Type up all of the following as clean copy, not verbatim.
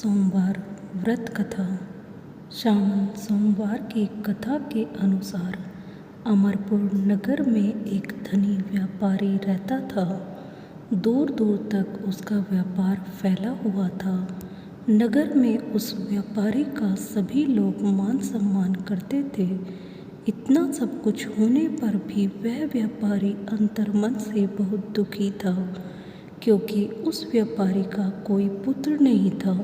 सोमवार व्रत कथा। श्रावण सोमवार की कथा के अनुसार अमरपुर नगर में एक धनी व्यापारी रहता था। दूर दूर तक उसका व्यापार फैला हुआ था। नगर में उस व्यापारी का सभी लोग मान सम्मान करते थे। इतना सब कुछ होने पर भी वह व्यापारी अंतर्मन से बहुत दुखी था, क्योंकि उस व्यापारी का कोई पुत्र नहीं था।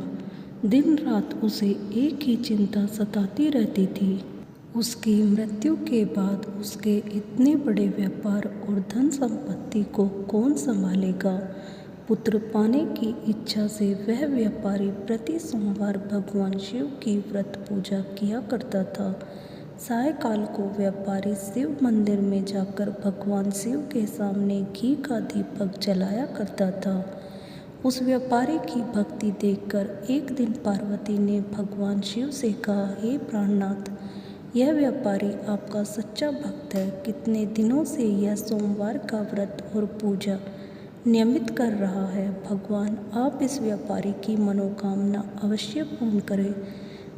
दिन रात उसे एक ही चिंता सताती रहती थी। उसकी मृत्यु के बाद उसके इतने बड़े व्यापार और धन संपत्ति को कौन संभालेगा। पुत्र पाने की इच्छा से वह व्यापारी प्रति सोमवार भगवान शिव की व्रत पूजा किया करता था। सायकाल को व्यापारी शिव मंदिर में जाकर भगवान शिव के सामने घी का दीपक जलाया करता था। उस व्यापारी की भक्ति देखकर एक दिन पार्वती ने भगवान शिव से कहा, हे प्राणनाथ, यह व्यापारी आपका सच्चा भक्त है। कितने दिनों से यह सोमवार का व्रत और पूजा नियमित कर रहा है। भगवान आप इस व्यापारी की मनोकामना अवश्य पूर्ण करें।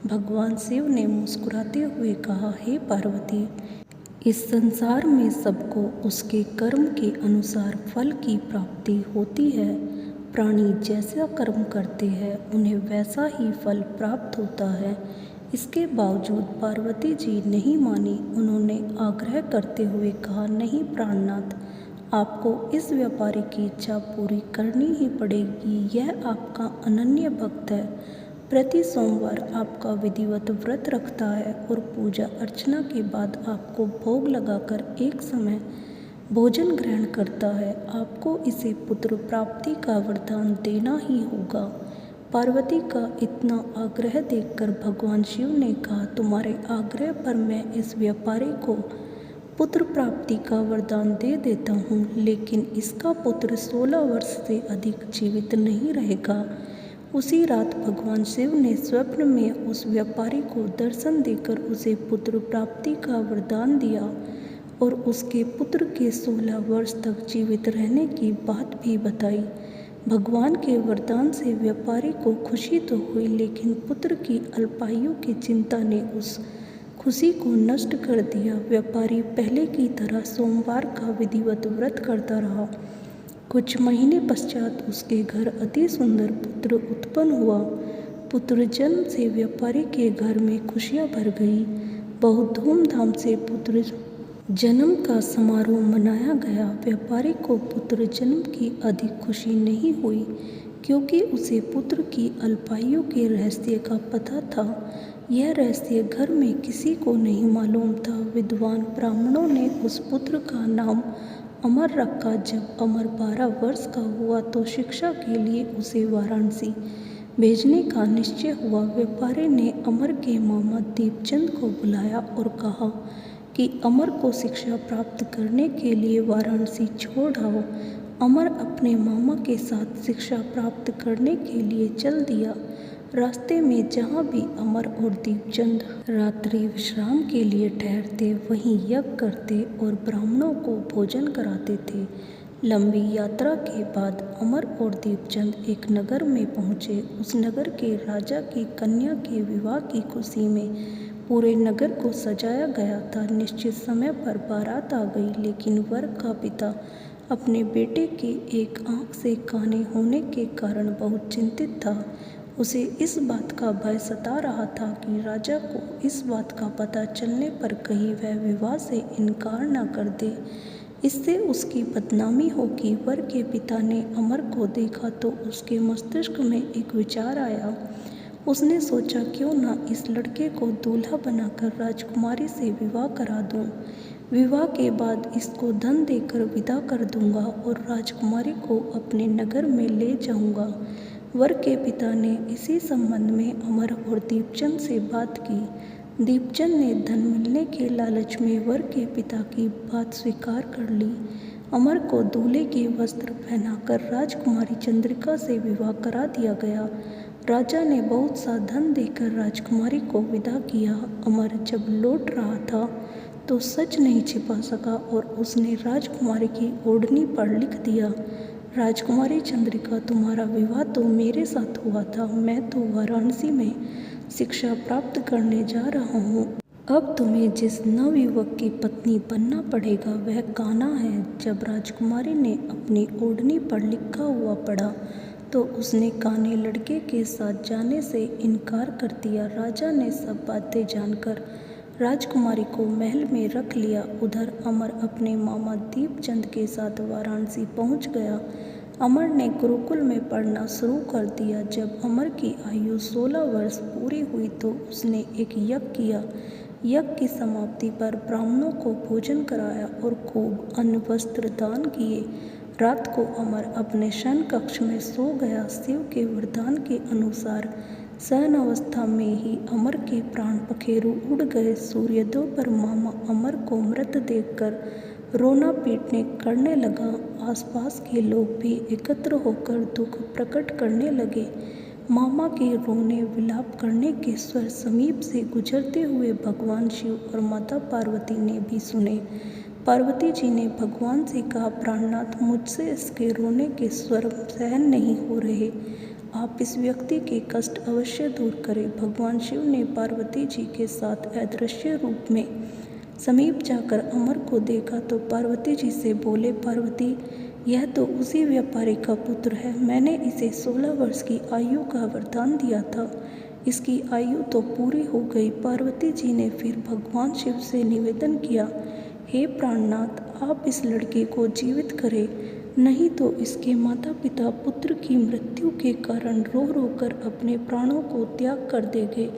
भगवान शिव ने मुस्कुराते हुए कहा, हे पार्वती, इस संसार में सबको उसके कर्म के अनुसार फल की प्राप्ति होती है। प्राणी जैसा कर्म करते हैं उन्हें वैसा ही फल प्राप्त होता है। इसके बावजूद पार्वती जी नहीं मानी। उन्होंने आग्रह करते हुए कहा, नहीं प्राणनाथ, आपको इस व्यापारी की इच्छा पूरी करनी ही पड़ेगी। यह आपका अनन्य भक्त है। प्रति सोमवार आपका विधिवत व्रत रखता है और पूजा अर्चना के बाद आपको भोग लगाकर एक समय भोजन ग्रहण करता है। आपको इसे पुत्र प्राप्ति का वरदान देना ही होगा। पार्वती का इतना आग्रह देखकर भगवान शिव ने कहा, तुम्हारे आग्रह पर मैं इस व्यापारी को पुत्र प्राप्ति का वरदान दे देता हूँ, लेकिन इसका पुत्र 16 वर्ष से अधिक जीवित नहीं रहेगा। उसी रात भगवान शिव ने स्वप्न में उस व्यापारी को दर्शन देकर उसे पुत्र प्राप्ति का वरदान दिया और उसके पुत्र के 16 वर्ष तक जीवित रहने की बात भी बताई। भगवान के वरदान से व्यापारी को खुशी तो हुई, लेकिन पुत्र की अल्पायु की चिंता ने उस खुशी को नष्ट कर दिया। व्यापारी पहले की तरह सोमवार का विधिवत व्रत करता रहा। कुछ महीने पश्चात उसके घर अति सुंदर पुत्र उत्पन्न हुआ। पुत्र जन्म से व्यापारी के घर में खुशियां भर गई। बहुत धूमधाम से पुत्र जन्म का समारोह मनाया गया। व्यापारी को पुत्र जन्म की अधिक खुशी नहीं हुई, क्योंकि उसे पुत्र की अल्पायु के रहस्य का पता था। यह रहस्य घर में किसी को नहीं मालूम था। विद्वान ब्राह्मणों ने उस पुत्र का नाम अमर रखा। जब अमर 12 वर्ष का हुआ तो शिक्षा के लिए उसे वाराणसी भेजने का निश्चय हुआ। व्यापारी ने अमर के मामा दीपचंद को बुलाया और कहा कि अमर को शिक्षा प्राप्त करने के लिए वाराणसी छोड़ आओ। अमर अपने मामा के साथ शिक्षा प्राप्त करने के लिए चल दिया। रास्ते में जहाँ भी अमर और दीपचंद रात्रि विश्राम के लिए ठहरते, वहीं यज्ञ करते और ब्राह्मणों को भोजन कराते थे। लंबी यात्रा के बाद अमर और दीपचंद एक नगर में पहुँचे। उस नगर के राजा की कन्या के विवाह की खुशी में पूरे नगर को सजाया गया था। निश्चित समय पर बारात आ गई, लेकिन वर का पिता अपने बेटे के एक आंख से काने होने के कारण बहुत चिंतित था। उसे इस बात का भय सता रहा था कि राजा को इस बात का पता चलने पर कहीं वह विवाह से इनकार न कर दे, इससे उसकी बदनामी होगी। वर के पिता ने अमर को देखा तो उसके मस्तिष्क में एक विचार आया। उसने सोचा, क्यों ना इस लड़के को दूल्हा बनाकर राजकुमारी से विवाह करा दूं। विवाह के बाद इसको धन देकर विदा कर दूंगा और राजकुमारी को अपने नगर में ले जाऊंगा। वर के पिता ने इसी संबंध में अमर और दीपचंद से बात की। दीपचंद ने धन मिलने के लालच में वर के पिता की बात स्वीकार कर ली। अमर को दूल्हे के वस्त्र पहनाकर राजकुमारी चंद्रिका से विवाह करा दिया गया। राजा ने बहुत सा धन देकर राजकुमारी को विदा किया। अमर जब लौट रहा था तो सच नहीं छिपा सका और उसने राजकुमारी की ओढ़नी पर लिख दिया, राजकुमारी चंद्रिका, तुम्हारा विवाह तो मेरे साथ हुआ था। मैं तो वाराणसी में शिक्षा प्राप्त करने जा रहा हूँ। अब तुम्हें जिस नवयुवक की पत्नी बनना पड़ेगा वह कान्हा है। जब राजकुमारी ने अपनी ओढ़नी पर लिखा हुआ पढ़ा तो उसने कान्हे लड़के के साथ जाने से इनकार कर दिया। राजा ने सब बातें जानकर राजकुमारी को महल में रख लिया। उधर अमर अपने मामा दीपचंद के साथ वाराणसी पहुंच गया। अमर ने गुरुकुल में पढ़ना शुरू कर दिया। जब अमर की आयु 16 वर्ष पूरी हुई तो उसने एक यज्ञ किया। यज्ञ की समाप्ति पर ब्राह्मणों को भोजन कराया और खूब अन्न वस्त्र दान किए। रात को अमर अपने शयन कक्ष में सो गया। शिव के वरदान के अनुसार शयन अवस्था में ही अमर के प्राण पखेरु उड़ गए। सूर्योदय पर मामा अमर को मृत देखकर रोना पीटने करने लगा। आसपास के लोग भी एकत्र होकर दुख प्रकट करने लगे। मामा के रोने विलाप करने के स्वर समीप से गुजरते हुए भगवान शिव और माता पार्वती ने भी सुने। पार्वती जी ने भगवान से कहा, प्राणनाथ, मुझसे इसके रोने के स्वर सहन नहीं हो रहे। आप इस व्यक्ति के कष्ट अवश्य दूर करें। भगवान शिव ने पार्वती जी के साथ अदृश्य रूप में समीप जाकर अमर को देखा तो पार्वती जी से बोले, पार्वती, यह तो उसी व्यापारी का पुत्र है। मैंने इसे 16 वर्ष की आयु का वरदान दिया था। इसकी आयु तो पूरी हो गई। पार्वती जी ने फिर भगवान शिव से निवेदन किया, हे प्राणनाथ, आप इस लड़के को जीवित करें, नहीं तो इसके माता पिता पुत्र की मृत्यु के कारण रो रो कर अपने प्राणों को त्याग कर देंगे।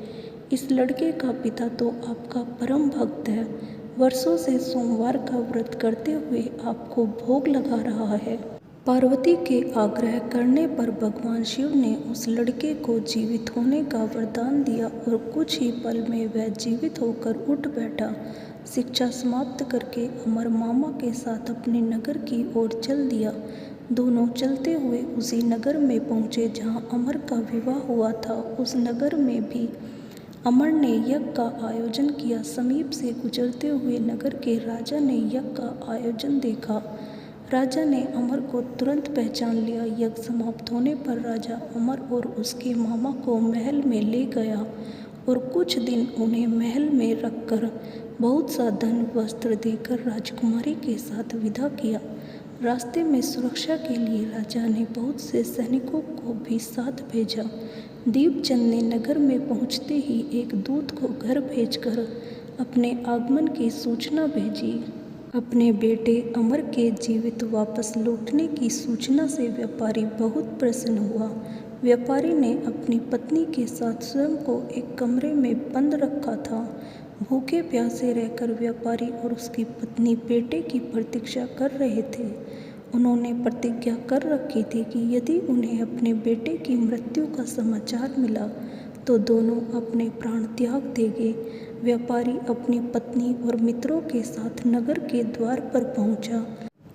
इस लड़के का पिता तो आपका परम भक्त है, वर्षों से सोमवार का व्रत करते हुए आपको भोग लगा रहा है। पार्वती के आग्रह करने पर भगवान शिव ने उस लड़के को जीवित होने का वरदान दिया और कुछ ही पल में वह जीवित होकर उठ बैठा। शिक्षा समाप्त करके अमर मामा के साथ अपने नगर की ओर चल दिया। दोनों चलते हुए उसी नगर में पहुँचे जहाँ अमर का विवाह हुआ था। उस नगर में भी अमर ने यज्ञ का आयोजन किया। समीप से गुजरते हुए नगर के राजा ने यज्ञ का आयोजन देखा। राजा ने अमर को तुरंत पहचान लिया। यज्ञ समाप्त होने पर राजा अमर और उसके मामा को महल में ले गया और कुछ दिन उन्हें महल में रखकर बहुत सा धन वस्त्र देकर राजकुमारी के साथ विदा किया। रास्ते में सुरक्षा के लिए राजा ने बहुत से सैनिकों को भी साथ भेजा। दीपचंद ने नगर में पहुंचते ही एक दूत को घर भेजकर अपने आगमन की सूचना भेजी। अपने बेटे अमर के जीवित वापस लौटने की सूचना से व्यापारी बहुत प्रसन्न हुआ। व्यापारी ने अपनी पत्नी के साथ स्वयं को एक कमरे में बंद रखा था। भूखे प्यासे रहकर व्यापारी और उसकी पत्नी बेटे की प्रतीक्षा कर रहे थे। उन्होंने प्रतिज्ञा कर रखी थी कि यदि उन्हें अपने बेटे की मृत्यु का समाचार मिला तो दोनों अपने प्राण त्याग देंगे। व्यापारी अपनी पत्नी और मित्रों के साथ नगर के द्वार पर पहुंचा।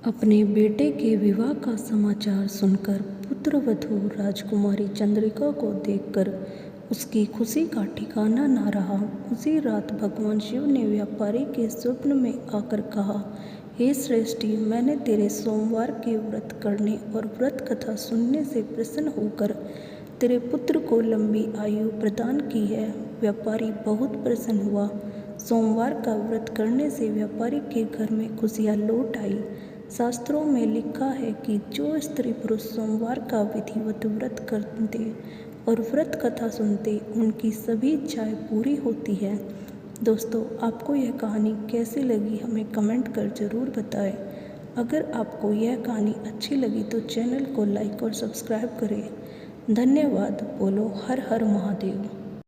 अपने बेटे के विवाह का समाचार सुनकर पुत्रवधू राजकुमारी चंद्रिका को देखकर उसकी खुशी का ठिकाना न रहा। उसी रात भगवान शिव ने व्यापारी के स्वप्न में आकर कहा, हे श्रेष्ठी, मैंने तेरे सोमवार के व्रत करने और व्रत कथा सुनने से प्रसन्न होकर तेरे पुत्र को लंबी आयु प्रदान की है। व्यापारी बहुत प्रसन्न हुआ। सोमवार का व्रत करने से व्यापारी के घर में खुशियाँ लौट आई। शास्त्रों में लिखा है कि जो स्त्री पुरुष सोमवार का विधिवत व्रत करते और व्रत कथा सुनते उनकी सभी इच्छाएं पूरी होती है। दोस्तों, आपको यह कहानी कैसी लगी हमें कमेंट कर ज़रूर बताएं। अगर आपको यह कहानी अच्छी लगी तो चैनल को लाइक और सब्सक्राइब करें। धन्यवाद। बोलो हर हर महादेव।